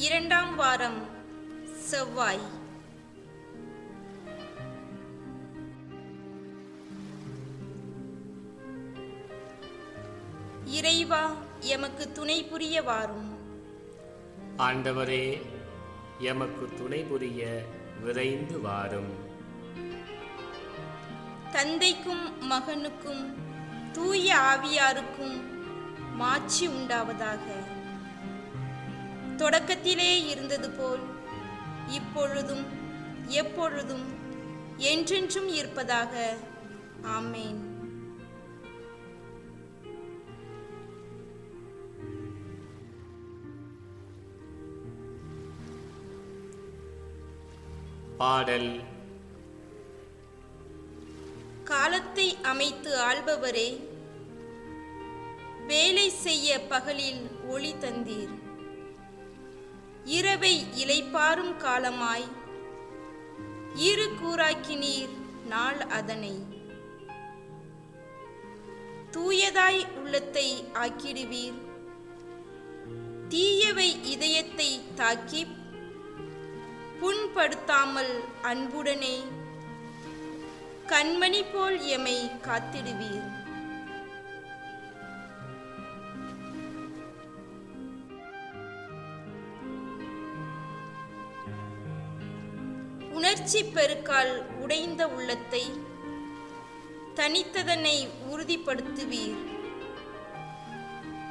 இரண்டாம் வாரம் செவ்வாய். இறைவா, எமக்கு துணை புரிய வாரும். ஆண்டவரே, எமக்கு துணை புரிய விரைந்து வாரும். தந்தைக்கும் மகனுக்கும் தூய ஆவியாருக்கும் மாட்சி உண்டாவதாக. தொடக்கத்திலே இருந்தது போல் இப்பொழுதும் எப்பொழுதும் என்றென்றும் இருப்பதாக. ஆமேன். பாடல். காலத்தை அமைத்து ஆள்பவரே, வேலை செய்ய பகலில் ஒளி தந்தீர். இரவை இளைப்பாறும் காலமாய் இரு கூறாக்கினீர் நாள் அதனை. தூயதாய் உள்ளத்தை ஆக்கிடுவீர், தீயவை இதயத்தை தாக்கி புண்படுத்தாமல் அன்புடனே கண்மணி போல் எமை காத்திடுவீர். உணர்ச்சி பெருக்கால் உடைந்த உள்ளத்தை தனித்ததனை உறுதிப்படுத்துவீர்.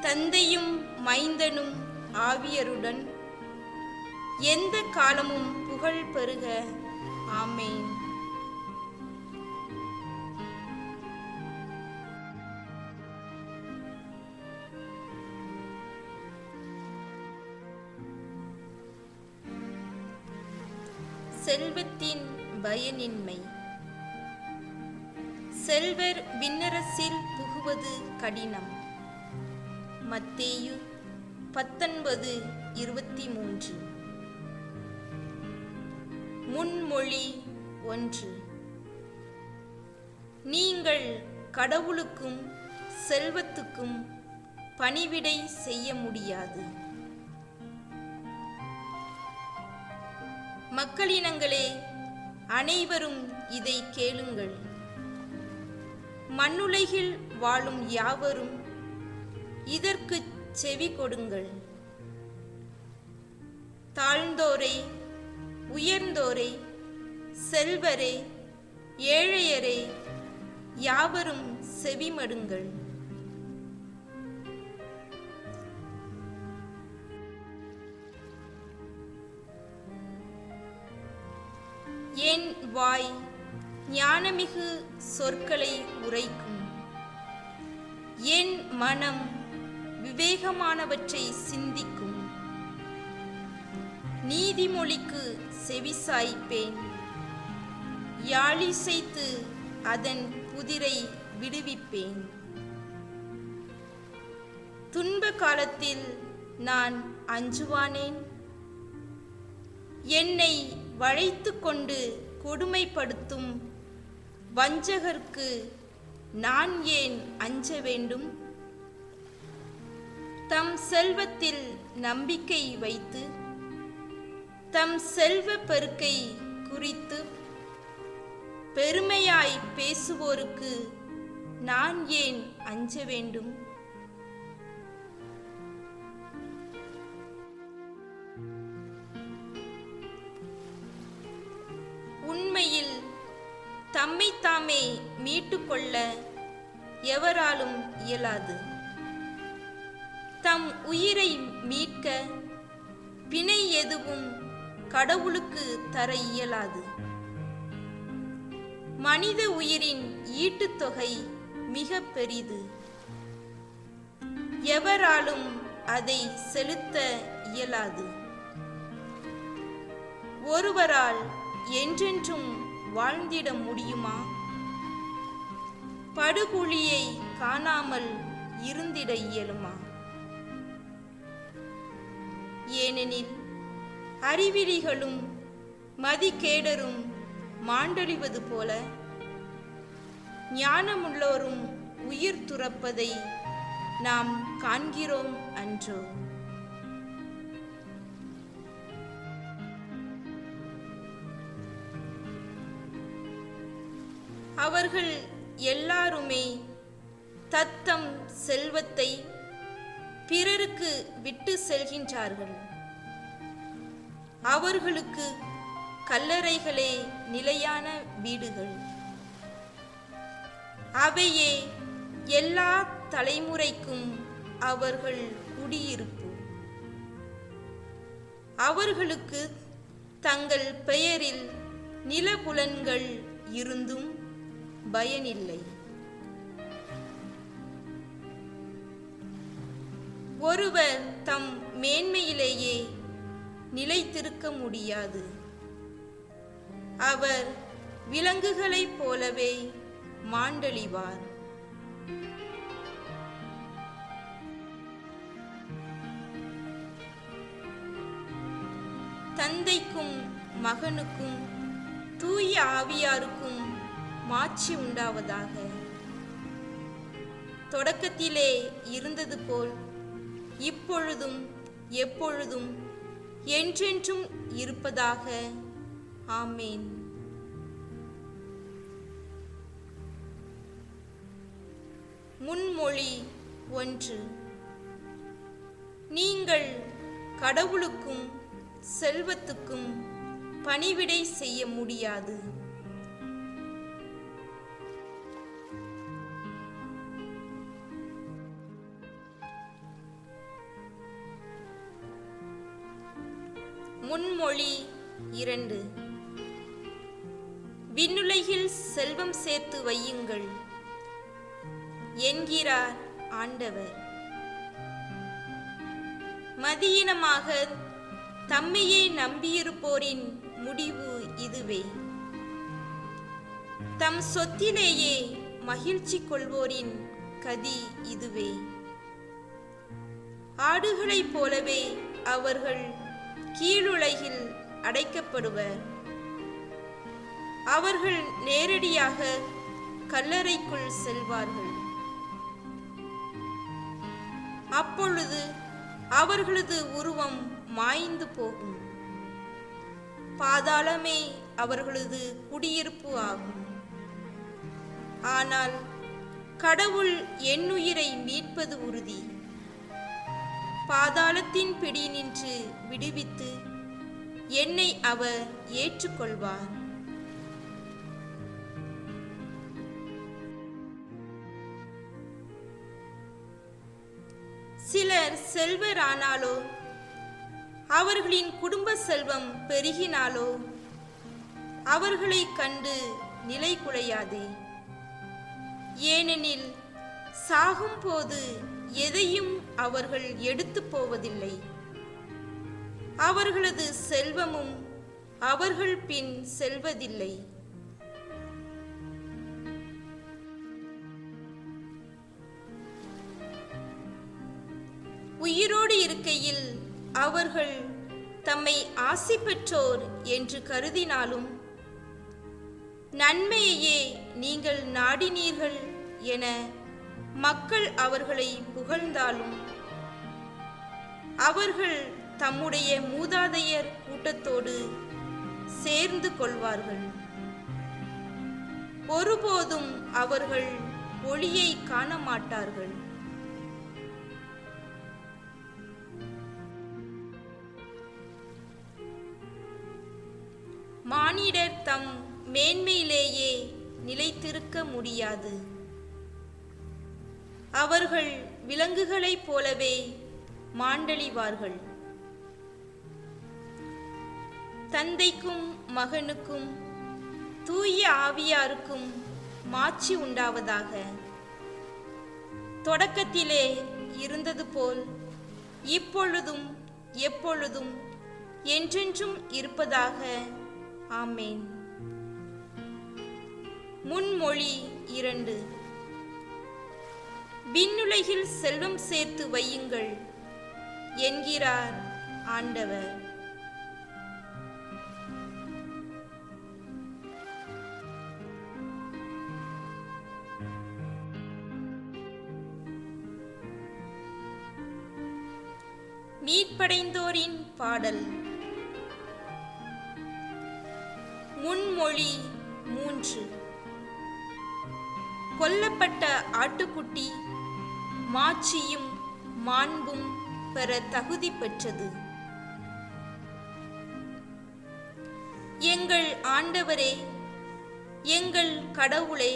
தந்தையும் மைந்தனும் ஆவியருடன் எந்த காலமும் புகழ் பெறுக. ஆமேன். செல்வத்தின் பயனின்மை. செல்வர் விண்ணரசில் புகுவது கடினம். மத்தேயு 19:23. முன்மொழி 1. நீங்கள் கடவுளுக்கும் செல்வத்துக்கும் பணிவிடை செய்ய முடியாது. மக்களினங்களே, அனைவரும் இதை கேளுங்கள். மண்ணுலகில் வாழும் யாவரும் இதற்கு செவி கொடுங்கள். தாழ்ந்தோரே, உயர்ந்தோரே, செல்வரே, ஏழையரே, யாவரும் செவிமடுங்கள். என் வாய் ஞானமிகு சொற்களை உரைக்கும். என் மனம் விவேகமானவற்றை சிந்திக்கும். நீதிமொழிக்கு செவிசாய்ப்பேன். யாழிசைத்து அதன் புதிரை விடுவிப்பேன். துன்ப காலத்தில் நான் அஞ்சுவானேன். என்னை வளைத்து கொண்டு கொடுமைப்படுத்தும் வஞ்சகர்க்கு நான் ஏன் அஞ்ச வேண்டும்? தம் செல்வத்தில் நம்பிக்கை வைத்து தம் செல்வ பெருக்கை குறித்து பெருமையாய் பேசுவோருக்கு நான் ஏன் அஞ்ச வேண்டும்? உண்மையில் தம்மைத்தாமே மீட்டுக்கொள்ள எவராலும் இயலாது. தம் உயிரை மீட்க பிணை எதுவும் கடவுளுக்கு தர இயலாது. மனித உயிரின் ஈட்டுத்தொகை மிக பெரிது. எவராலும் அதை செலுத்த இயலாது. ஒருவரால் என்றென்றும் வாழ்ந்திட முடியுமா? படுகுழியை காணாமல் இருந்திட இயலுமா? ஏனெனில் அறிவிலிகளும் மதிகேடரும் மாண்டொழிவது போல ஞானமுள்ளோரும் உயிர் துறப்பதை நாம் காண்கிறோம் அன்றோ? அவர்கள் எல்லாருமே தத்தம் செல்வத்தை பிறருக்கு விட்டு செல்கின்றார்கள். அவர்களுக்கு கல்லறைகளே நிலையான வீடுகள். அவையே எல்லா தலைமுறைக்கும் அவர்கள் குடியிருப்பு. அவர்களுக்கு தங்கள் பெயரில் நிலபுலன்கள் இருந்தும் பயனில்லை. ஒருவர் தம் மேன்மையிலேயே நிலைத்திருக்க முடியாது. அவர் விலங்குகளைப் போலவே மாண்டழிவார். தந்தைக்கும் மகனுக்கும் தூய ஆவியாருக்கும் மாட்சி உண்டாவதாக. தொடக்கத்திலே இருந்தது போல் இப்பொழுதும் எப்பொழுதும் என்றென்றும் இருப்பதாக. ஆமேன். முன்மொழி 1. நீங்கள் கடவுளுக்கும் செல்வத்துக்கும் பணிவிடை செய்ய முடியாது. முன்மொழி 2. விண்ணுலகில் செல்வம் சேர்த்து வையுங்கள் என்கிறார் ஆண்டவர். மதியினமாக தம்மையே நம்பியிருப்போரின் முடிவு இதுவே. தம் சொத்திலேயே மகிழ்ச்சி கொள்வோரின் கதி இதுவே. ஆடுகளைப் போலவே அவர்கள் கீழுலகில் அடைக்கப்படுவர். அவர்கள் நேரடியாக கல்லறைக்குள் செல்வார்கள். அப்பொழுது அவர்களது உருவம் மாய்ந்து போகும். பாதாளமே அவர்களது குடியிருப்பு ஆகும். ஆனால் கடவுள் என் உயிரை மீட்பது உறுதி. பாதாளத்தின் பிடி நின்று விடுவித்து என்னை அவர் ஏற்றுக்கொள்வார். சிலர் செல்வரானாலோ அவர்களின் குடும்ப செல்வம் பெருகினாலோ அவர்களை கண்டு நிலை குலையாதே. ஏனெனில் சாகும் போது எதையும் அவர்கள் எடுத்து போவதில்லை. அவர்களது செல்வமும் அவர்கள் பின் செல்வதில்லை. உயிரோடு இருக்கையில் அவர்கள் தம்மை ஆசி பெற்றோர் என்று கருதினாலும், நன்மையையே நீங்கள் நாடினீர்கள் என மக்கள் அவர்களை புகழ்ந்தாலும், அவர்கள் தம்முடைய மூதாதையர் கூட்டத்தோடு சேர்ந்து கொள்வார்கள். ஒருபோதும் அவர்கள் ஒளியை காண மாட்டார்கள். மானிடர் தம் மேன்மையிலேயே நிலைத்திருக்க முடியாது. அவர்கள் விலங்குகளைப் போலவே மாண்டழிவார்கள். தந்தைக்கும் மகனுக்கும் தூய ஆவியாருக்கும் மாட்சி உண்டாவதாக. தொடக்கத்திலே இருந்தது போல் இப்பொழுதும் எப்பொழுதும் என்றென்றும் இருப்பதாக. ஆமேன். முன்மொழி 2. விண்ணுலகில் செல்வம் சேர்த்து வையுங்கள் என்கிறார் ஆண்டவர். மீட்படைந்தோரின் பாடல். முன்மொழி 3. கொல்லப்பட்ட ஆட்டுக்குட்டி மாட்சியும் மாண்பும் பெற தகுதி பெற்றது. எங்கள் ஆண்டவரே, எங்கள் கடவுளே,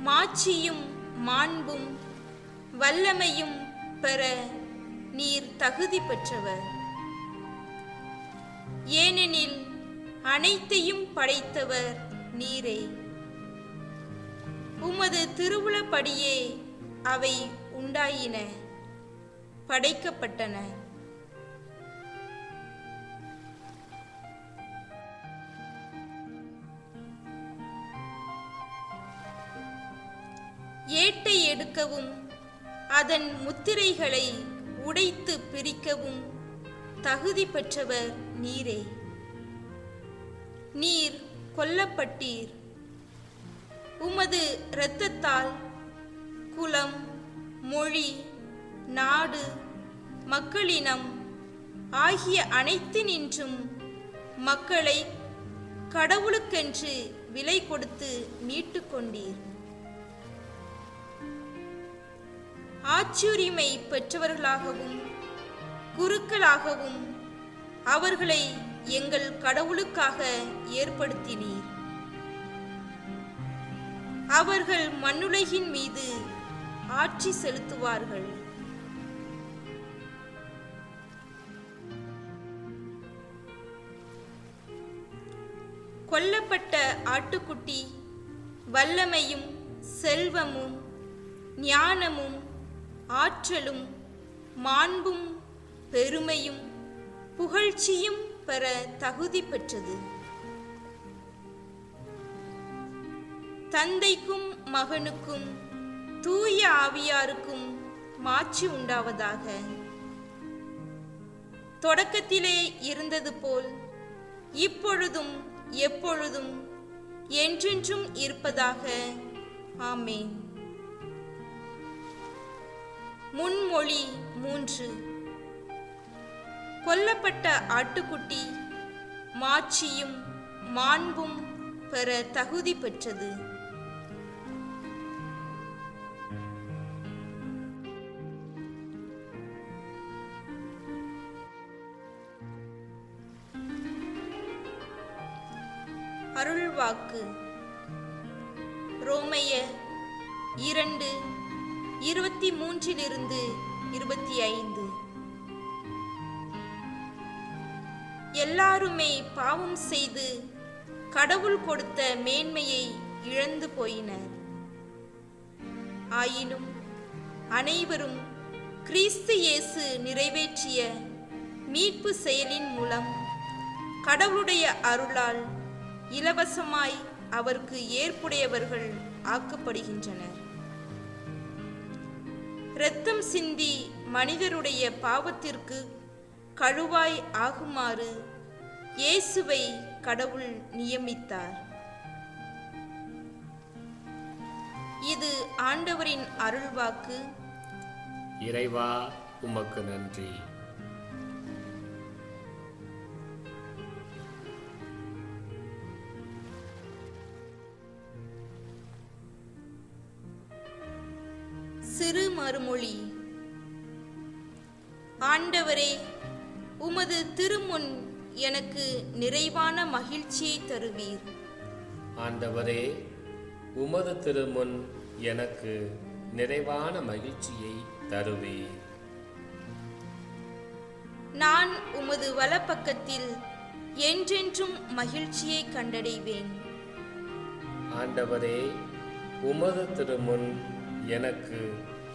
மாட்சியும் மாண்பும் வல்லமையும் பெற நீர் தகுதி பெற்றவர். ஏனெனில் அனைத்தையும் படைத்தவர் நீரே. உமது திருவுளப்படியே அவை உண்டாயின, படைக்கப்பட்டன. ஏட்டை எடுக்கவும் அதன் முத்திரைகளை உடைத்து பிரிக்கவும் தகுதி பெற்றவர் நீரே. நீர் கொல்லப்பட்டீர். உமது இரத்தத்தால் குலம், மொழி, நாடு, மக்களினம் ஆகிய அனைத்தினின்றும் மக்களை கடவுளுக்கென்று விலை கொடுத்து மீட்டு கொண்டீர். ஆட்சியுரிமை பெற்றவர்களாகவும் குருக்களாகவும் அவர்களை எங்கள் கடவுளுக்காக ஏற்படுத்தினீர். அவர்கள் மண்ணுலகின் மீது ஆட்சி செலுத்துவார்கள். கொல்லப்பட்ட ஆட்டுக்குட்டி வல்லமையும் செல்வமும் ஞானமும் ஆற்றலும் மாண்பும் பெருமையும் புகழ்ச்சியும் பெற தகுதி பெற்றது. தந்தைக்கும் மகனுக்கும் தூய ஆவியாருக்கும் மாட்சி உண்டாவதாக. தொடக்கத்திலே இருந்தது போல் இப்பொழுதும் எப்பொழுதும் என்றென்றும் இருப்பதாக. ஆமென். முன்மொழி 3. கொல்லப்பட்ட ஆட்டுக்குட்டி மாட்சியும் மாண்பும் பெற தகுதி பெற்றது. அருள்வாக்கு. ரோமையர் 2:23-25. எல்லாருமே பாவம் செய்து கடவுள் கொடுத்த மேன்மையை இழந்து போயினர். ஆயினும் அனைவரும் கிறிஸ்து இயேசு நிறைவேற்றிய மீட்பு செயலின் மூலம் கடவுளுடைய அருளால் இலவசமாய் அவருக்கு ஏற்புடையவர்கள் ஆக்கப்படுகின்றனர். இரத்தம் சிந்தி மனிதருடைய பாவத்திற்கு கழுவாய் ஆகுமாறு இயேசுவை கடவுள் நியமித்தார். இது ஆண்டவரின் அருள்வாக்கு. இறைவா, உமக்கு நன்றி. சிறு மறுமொழி. ஆண்டவரே, உமது திருமுன் எனக்கு நிறைவான மகிழ்ச்சியை தருவீர். ஆண்டவரே, உமது திருமுன் எனக்கு நிறைவான மகிழ்ச்சியை தருவீர். நான் உமது வலப்பக்கத்தில் என்றென்றும் மகிழ்ச்சியை கண்டடைவேன். ஆண்டவரே, உமது திருமுன் எனக்கு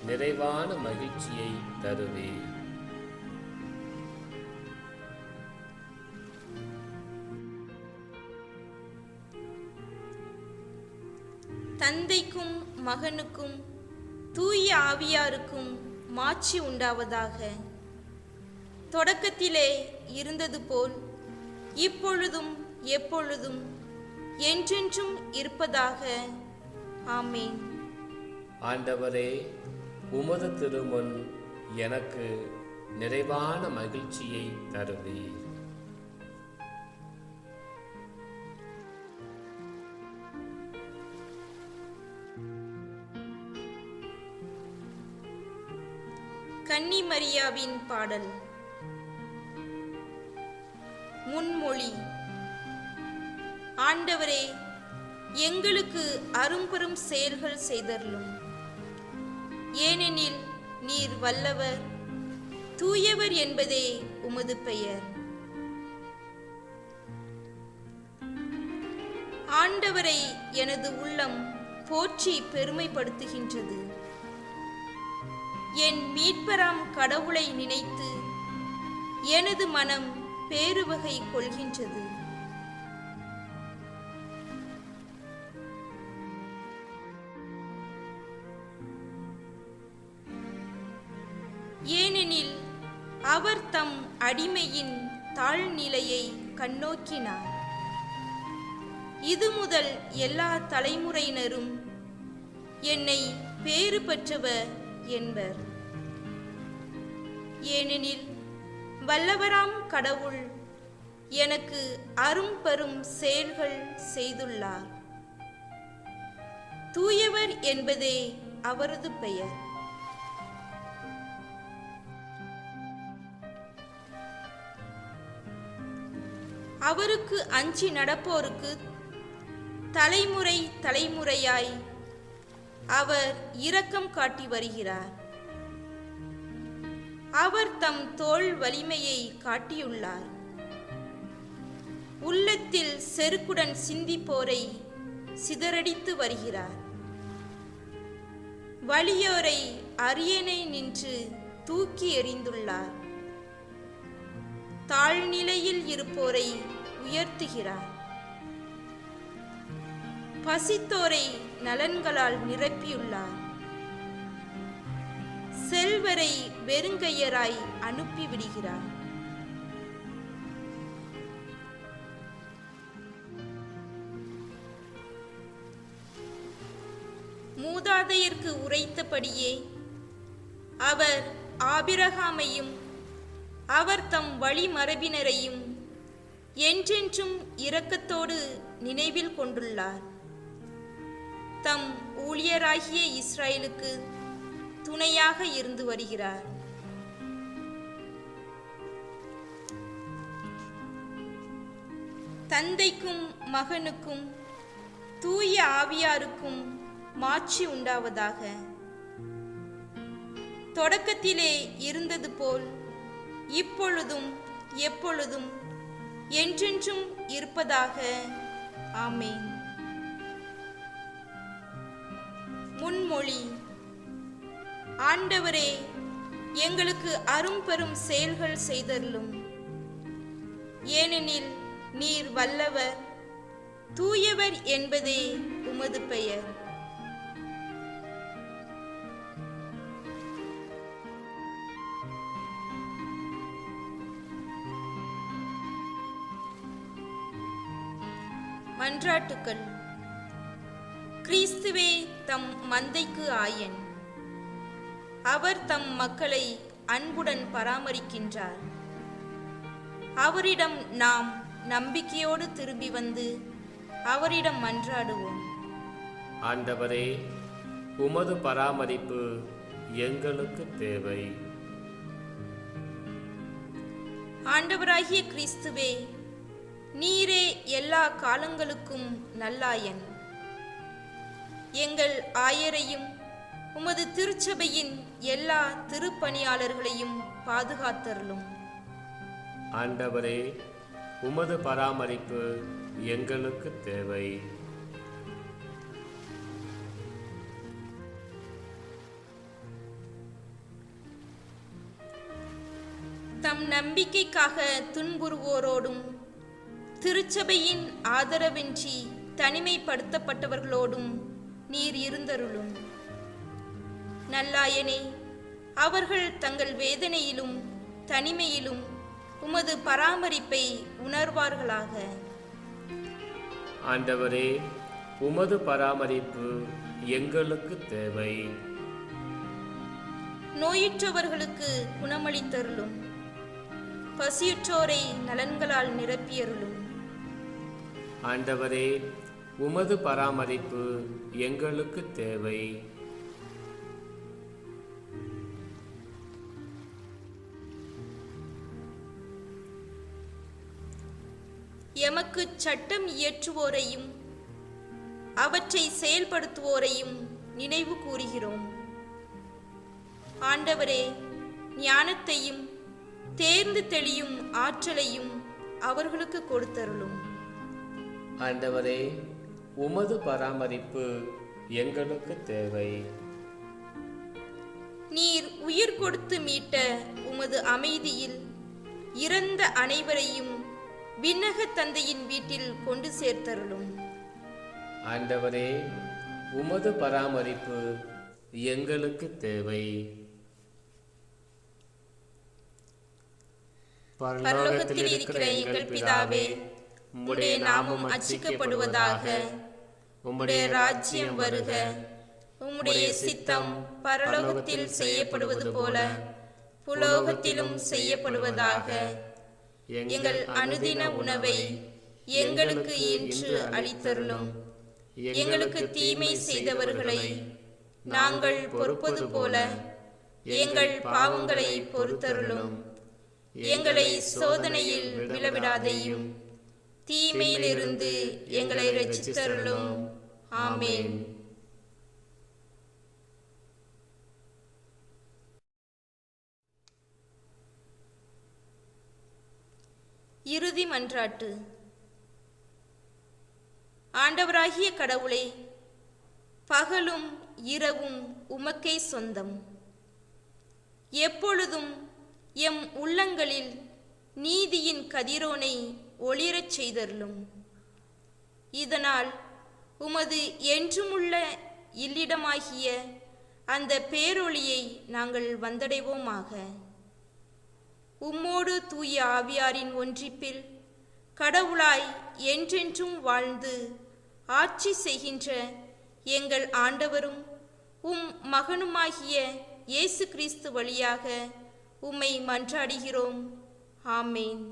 நிறைவான மகிழ்ச்சியை தருவீர். தந்தைக்கும் மகனுக்கும் தூய ஆவியாருக்கும் மாட்சி உண்டாவதாக. தொடக்கத்திலே இருந்தது போல் இப்பொழுதும் எப்பொழுதும் என்றென்றும் இருப்பதாக. ஆமென். ஆண்டவரே, உமது திருமுன் எனக்கு நிறைவான மகிழ்ச்சியை தருவீர். கன்னி மரியாவின் பாடல். முன்மொழி. ஆண்டவரே, எங்களுக்கு அரும்பெரும் செயல்கள் செய்தருளும். ஏனெனில் நீர் வல்லவர், தூயவர் என்பதே உமது பெயர். ஆண்டவரை எனது உள்ளம் போற்றி பெருமைப்படுத்துகின்றது. என் மீட்பராம் கடவுளை நினைத்து எனது மனம் பேருவகை கொள்கின்றது. ஏனெனில் அவர் தம் அடிமையின் தாழ்நிலையை கண்ணோக்கினார். இது முதல் எல்லா தலைமுறையினரும் என்னை பேறு பெற்றவர் என்பர். ஏனெனில் வல்லவராம் கடவுள் எனக்கு அரும்பெரும் செயல்கள் செய்துள்ளார். தூயவர் என்பதே அவரது பெயர். அவருக்கு அஞ்சி நடப்போருக்கு தலைமுறை தலைமுறையாய் அவர் இரக்கம் காட்டி வருகிறார். அவர் தம் தோள் வலிமையை காட்டியுள்ளார். உள்ளத்தில் செருக்குடன் சிந்திப்போரை சிதறடித்து வருகிறார். வலியோரை அரியணை நின்று தூக்கி எறிந்துள்ளார். தாழ்நிலையில் இருப்போரை உயர்த்துகிறார். பசித்தோரை நலன்களால் நிரப்பியுள்ளார். செல்வரை வெறுங்கையராய் அனுப்பிவிடுகிறார். மூதாதையருக்கு உரைத்தபடியே அவர் ஆபிரகாமையும் அவர் தம் வழிமரபினரையும் என்றென்றும் இரக்கத்தோடு நினைவில் கொண்டுள்ளார். தம் ஊழியராகிய இஸ்ரவேலுக்கு துணையாக இருந்து வருகிறார். தந்தைக்கும் மகனுக்கும் தூய ஆவியாருக்கும் மாட்சி உண்டாவதாக. தொடக்கத்திலே இருந்தது போல் இப்பொழுதும் எப்பொழுதும் என்றென்றும் இருப்பதாக. ஆமென். முன்மொழி. ஆண்டவரே, எங்களுக்கு அரும்பெரும் செயல்கள் செய்தருளும். ஏனெனில் நீர் வல்லவர், தூயவர் என்பதே உமது பெயர். மன்றாட்டுக்கள். கிறிஸ்துவே தம் மந்தைக்கு ஆயன். அவர் தம் மக்களை அன்புடன் பராமரிக்கின்றார். அவரிடம் நாம் நம்பிக்கையோடு திரும்பி வந்து அவரிடம் மன்றாடுவோம். ஆண்டவரே, உமது பராமரிப்பு எங்களுக்கு தேவை. ஆண்டவராகிய கிறிஸ்துவே, நீரே எல்லா காலங்களுக்கும் நல்லாயன். எங்கள் ஆயரையும் உமது திருச்சபையின் எல்லா திருப்பணியாளர்களையும் பாதுகாத்தருளும். ஆண்டவரே, உமது பராமரிப்பு எங்களுக்கு தேவை. தம் நம்பிக்கைக்காக துன்புறுவோரோடும் திருச்சபையின் ஆதரவின்றி தனிமைப்படுத்தப்பட்டவர்களோடும் நீர் இருந்தருளும். நல்லாயனே, அவர்கள் தங்கள் வேதனையிலும் தனிமையிலும் உமது பராமரிப்பை உணர்வார்களாக. ஆண்டவரே, உமது பராமரிப்பு எங்களுக்கு தேவை. நோயுற்றவர்களுக்கு குணமளித்தருளும். பசியுற்றோரை நலன்களால் நிரப்பியருளும். ஆண்டவரே, உமது பராமரிப்பு எங்களுக்கு தேவை. எமக்கு சட்டம் இயற்றுவோரையும் அவற்றை செயல்படுத்துவோரையும் நினைவு கூறுகிறோம். ஆண்டவரே, ஞானத்தையும் தேர்ந்து தெளியும் ஆற்றலையும் அவர்களுக்கு கொடுத்தருளும். ஆண்டவரே, உமது பராமரிப்பு எங்களுக்கு தேவை. நீர் உயிர் கொடுத்து மீட்ட உமது அமைதியில் இறந்த அனைவரையும் விண்ணக தந்தையின் வீட்டில் கொண்டு சேர்த்தருளும். ஆண்டவரே, உமது பராமரிப்பு எங்களுக்கு தேவை. பரலோகத்தில் இருக்கிற எங்கள் பிதாவே, உம்முடைய நாமம் அர்ச்சிக்கப்படுவதாக. உம்முடைய ராஜ்யம் வருக. உம்முடைய சித்தம் பரலோகத்தில் செய்யப்படுவது போல புலோகத்திலும் செய்யப்படுவதாக. எங்கள் அனுதின உணவை எங்களுக்கு இன்று அளித்தருளும். எங்களுக்கு தீமை செய்தவர்களை நாங்கள் பொறுப்பது போல எங்கள் பாவங்களை பொறுத்தருளும். எங்களை சோதனையில் விழவிடாதையும் தீமையிலிருந்து எங்களை இரட்சித்தருளும். ஆமென். இறுதி மன்றாட்டு. ஆண்டவராகிய கடவுளே, பகலும் இரவும் உமக்கே சொந்தம். எப்பொழுதும் எம் உள்ளங்களில் நீதியின் கதிரோனை ஒளிரச் செய்தருளும். இதனால் உமது என்றுமுள்ள இல்லிடமாகிய அந்த பேரொளியை நாங்கள் வந்தடைவோமாக. உம்மோடு தூய ஆவியாரின் ஒன்றிப்பில் கடவுளாய் என்றென்றும் வாழ்ந்து ஆட்சி செய்கின்ற எங்கள் ஆண்டவரும் உம் மகனுமாகிய இயேசு கிறிஸ்து வழியாக உம்மை மன்றாடுகிறோம். ஆமேன்.